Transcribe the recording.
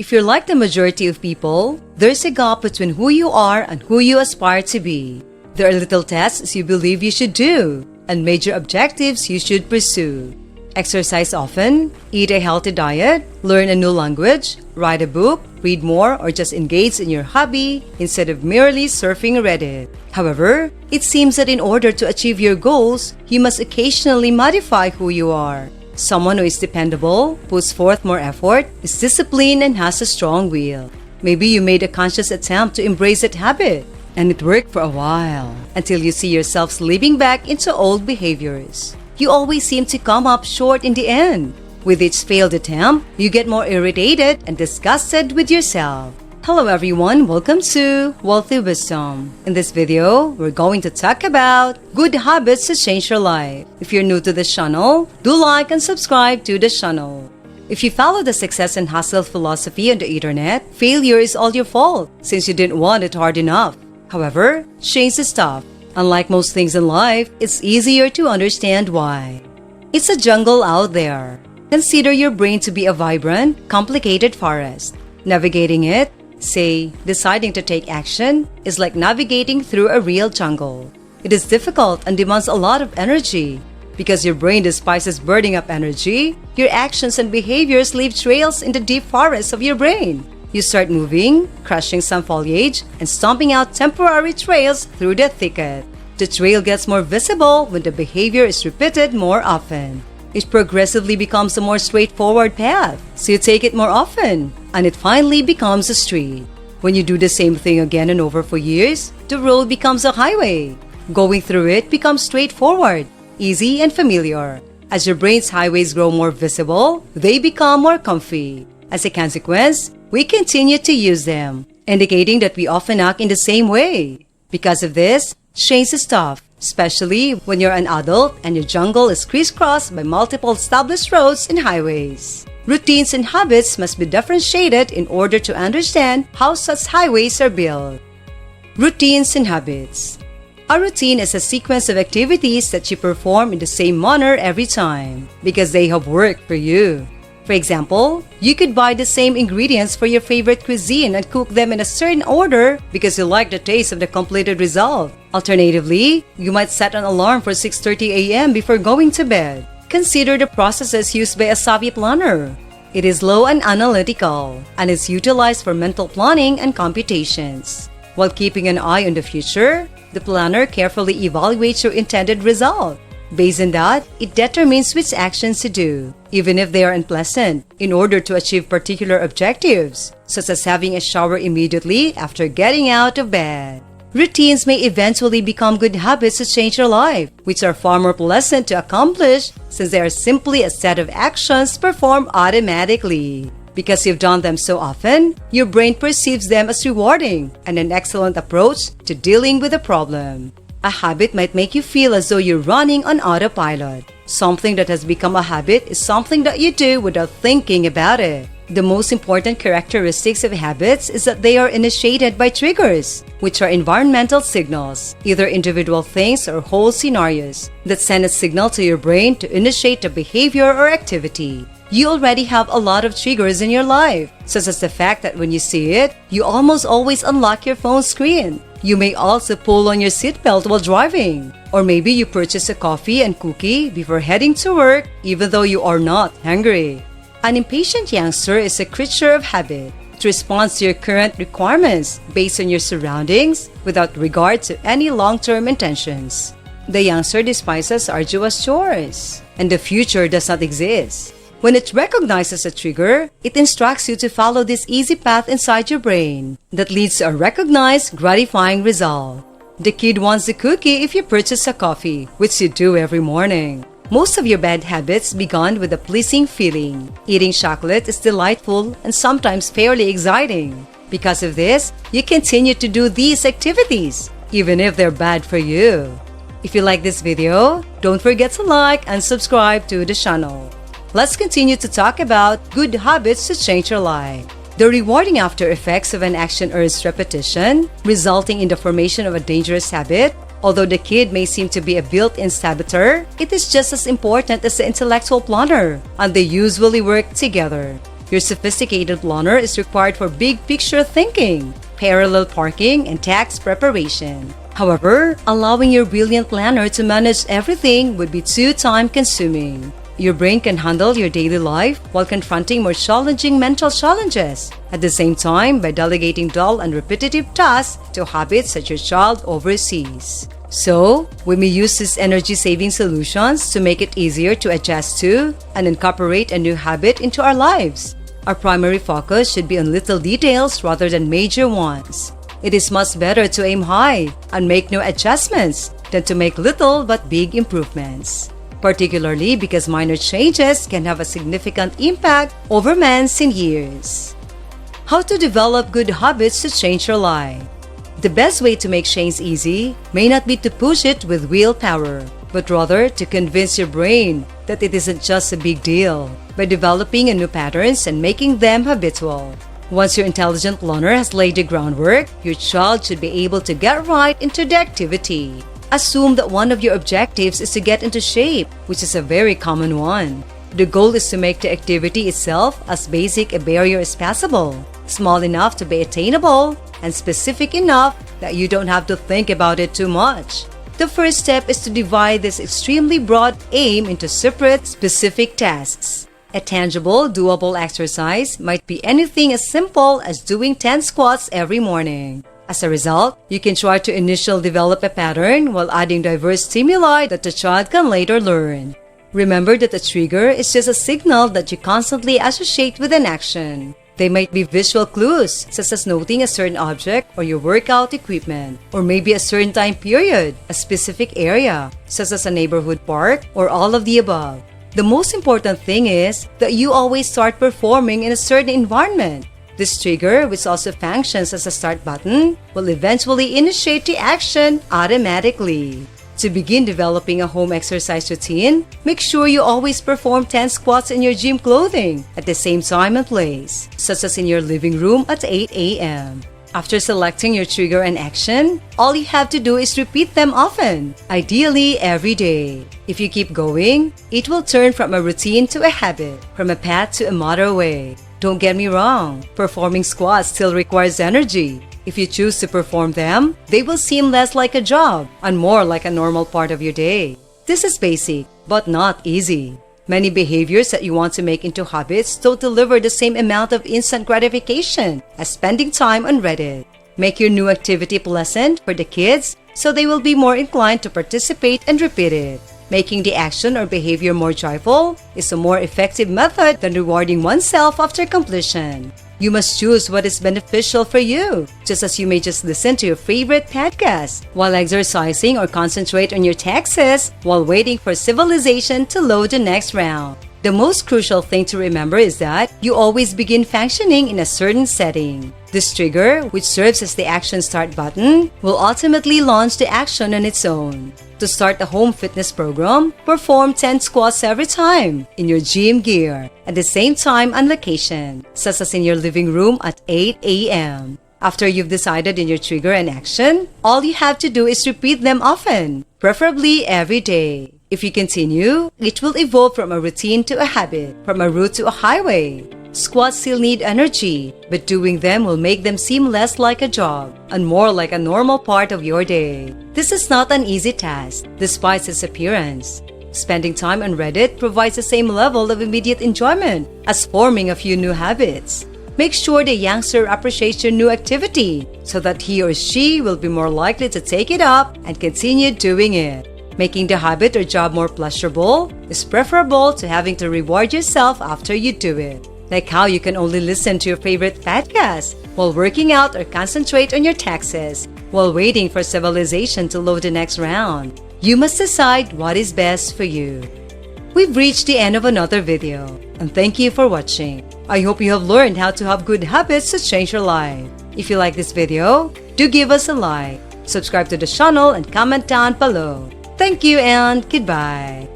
If you're like the majority of people, there's a gap between who you are and who you aspire to be. There are little tasks you believe you should do, and major objectives you should pursue. Exercise often, eat a healthy diet, learn a new language, write a book, read more, or just engage in your hobby instead of merely surfing Reddit. However, it seems that in order to achieve your goals, you must occasionally modify who you are. Someone who is dependable, puts forth more effort, is disciplined, and has a strong will. Maybe you made a conscious attempt to embrace that habit, and it worked for a while, until you see yourself slipping back into old behaviors. You always seem to come up short in the end. With each failed attempt, you get more irritated and disgusted with yourself. Hello everyone, welcome to Wealthy Wisdom. In this video, we're going to talk about good habits to change your life. If you're new to this channel, do like and subscribe to the channel. If you follow the success and hustle philosophy on the internet, failure is all your fault since you didn't want it hard enough. However, change is tough. Unlike most things in life, it's easier to understand why. It's a jungle out there. Consider your brain to be a vibrant, complicated forest. Navigating it, say, deciding to take action, is like navigating through a real jungle. It is difficult and demands a lot of energy. Because your brain despises burning up energy, your actions and behaviors leave trails in the deep forests of your brain. You start moving, crushing some foliage, and stomping out temporary trails through the thicket. The trail gets more visible when the behavior is repeated more often. It progressively becomes a more straightforward path, so you take it more often, and it finally becomes a street. When you do the same thing again and over for years, the road becomes a highway. Going through it becomes straightforward, easy, and familiar. As your brain's highways grow more visible, they become more comfy. As a consequence, we continue to use them, indicating that we often act in the same way. Because of this, change is tough, especially when you're an adult and your jungle is crisscrossed by multiple established roads and highways. Routines and habits must be differentiated in order to understand how such highways are built. Routines and habits. A routine is a sequence of activities that you perform in the same manner every time because they have worked for you. For example, you could buy the same ingredients for your favorite cuisine and cook them in a certain order because you like the taste of the completed result. Alternatively, you might set an alarm for 6:30 a.m. before going to bed. Consider the processes used by a savvy planner. It is slow and analytical, and is utilized for mental planning and computations. While keeping an eye on the future, the planner carefully evaluates your intended result. Based on that, it determines which actions to do, even if they are unpleasant, in order to achieve particular objectives, such as having a shower immediately after getting out of bed. Routines may eventually become good habits to change your life, which are far more pleasant to accomplish since they are simply a set of actions performed automatically. Because you've done them so often, your brain perceives them as rewarding and an excellent approach to dealing with a problem. A habit might make you feel as though you're running on autopilot. Something that has become a habit is something that you do without thinking about it. The most important characteristics of habits is that they are initiated by triggers, which are environmental signals, either individual things or whole scenarios, that send a signal to your brain to initiate a behavior or activity. You already have a lot of triggers in your life, such as the fact that when you see it, you almost always unlock your phone screen. You may also pull on your seatbelt while driving. Or maybe you purchase a coffee and cookie before heading to work even though you are not hungry. An impatient youngster is a creature of habit. It responds to your current requirements based on your surroundings without regard to any long-term intentions. The youngster despises arduous chores, and the future does not exist. When it recognizes a trigger, it instructs you to follow this easy path inside your brain that leads to a recognized, gratifying result. The kid wants the cookie if you purchase a coffee, which you do every morning. Most of your bad habits began with a pleasing feeling. Eating chocolate is delightful and sometimes fairly exciting. Because of this, you continue to do these activities, even if they're bad for you. If you like this video, don't forget to like and subscribe to the channel. Let's continue to talk about good habits to change your life. The rewarding after effects of an action urges repetition, resulting in the formation of a dangerous habit. Although the kid may seem to be a built-in saboteur, it is just as important as the intellectual planner, and they usually work together. Your sophisticated planner is required for big picture thinking, parallel parking, and tax preparation. However, allowing your brilliant planner to manage everything would be too time-consuming. Your brain can handle your daily life while confronting more challenging mental challenges. At the same time, by delegating dull and repetitive tasks to habits that your child oversees. So, we may use these energy-saving solutions to make it easier to adjust to and incorporate a new habit into our lives. Our primary focus should be on little details rather than major ones. It is much better to aim high and make no adjustments than to make little but big improvements, particularly because minor changes can have a significant impact over months and years. How to develop good habits to change your life. The best way to make change easy may not be to push it with willpower, but rather to convince your brain that it isn't just a big deal by developing new patterns and making them habitual. Once your intelligent planner has laid the groundwork, your child should be able to get right into the activity. Assume that one of your objectives is to get into shape, which is a very common one. The goal is to make the activity itself as basic a barrier as possible, small enough to be attainable, and specific enough that you don't have to think about it too much. The first step is to divide this extremely broad aim into separate, specific tasks. A tangible, doable exercise might be anything as simple as doing 10 squats every morning. As a result, you can try to initially develop a pattern while adding diverse stimuli that the child can later learn. Remember that the trigger is just a signal that you constantly associate with an action. They might be visual clues, such as noting a certain object or your workout equipment, or maybe a certain time period, a specific area, such as a neighborhood park, or all of the above. The most important thing is that you always start performing in a certain environment. This trigger, which also functions as a start button, will eventually initiate the action automatically. To begin developing a home exercise routine, make sure you always perform 10 squats in your gym clothing at the same time and place, such as in your living room at 8 a.m. After selecting your trigger and action, all you have to do is repeat them often, ideally every day. If you keep going, it will turn from a routine to a habit, from a path to a motorway. Don't get me wrong, performing squats still requires energy. If you choose to perform them, they will seem less like a job and more like a normal part of your day. This is basic, but not easy. Many behaviors that you want to make into habits don't deliver the same amount of instant gratification as spending time on Reddit. Make your new activity pleasant for the kids so they will be more inclined to participate and repeat it. Making the action or behavior more joyful is a more effective method than rewarding oneself after completion. You must choose what is beneficial for you, just as you may just listen to your favorite podcast while exercising or concentrate on your taxes while waiting for civilization to load the next round. The most crucial thing to remember is that you always begin functioning in a certain setting. This trigger, which serves as the action start button, will ultimately launch the action on its own. To start a home fitness program, perform 10 squats every time in your gym gear at the same time and location, such as in your living room at 8 a.m. After you've decided in your trigger and action, all you have to do is repeat them often, preferably every day. If you continue, it will evolve from a routine to a habit, from a route to a highway. Squats still need energy, but doing them will make them seem less like a job and more like a normal part of your day. This is not an easy task, despite its appearance. Spending time on Reddit provides the same level of immediate enjoyment as forming a few new habits. Make sure the youngster appreciates your new activity so that he or she will be more likely to take it up and continue doing it. Making the habit or job more pleasurable is preferable to having to reward yourself after you do it. Like how you can only listen to your favorite podcast while working out or concentrate on your taxes while waiting for civilization to load the next round. You must decide what is best for you. We've reached the end of another video, and thank you for watching. I hope you have learned how to have good habits to change your life. If you like this video, do give us a like, subscribe to the channel, and comment down below. Thank you and goodbye.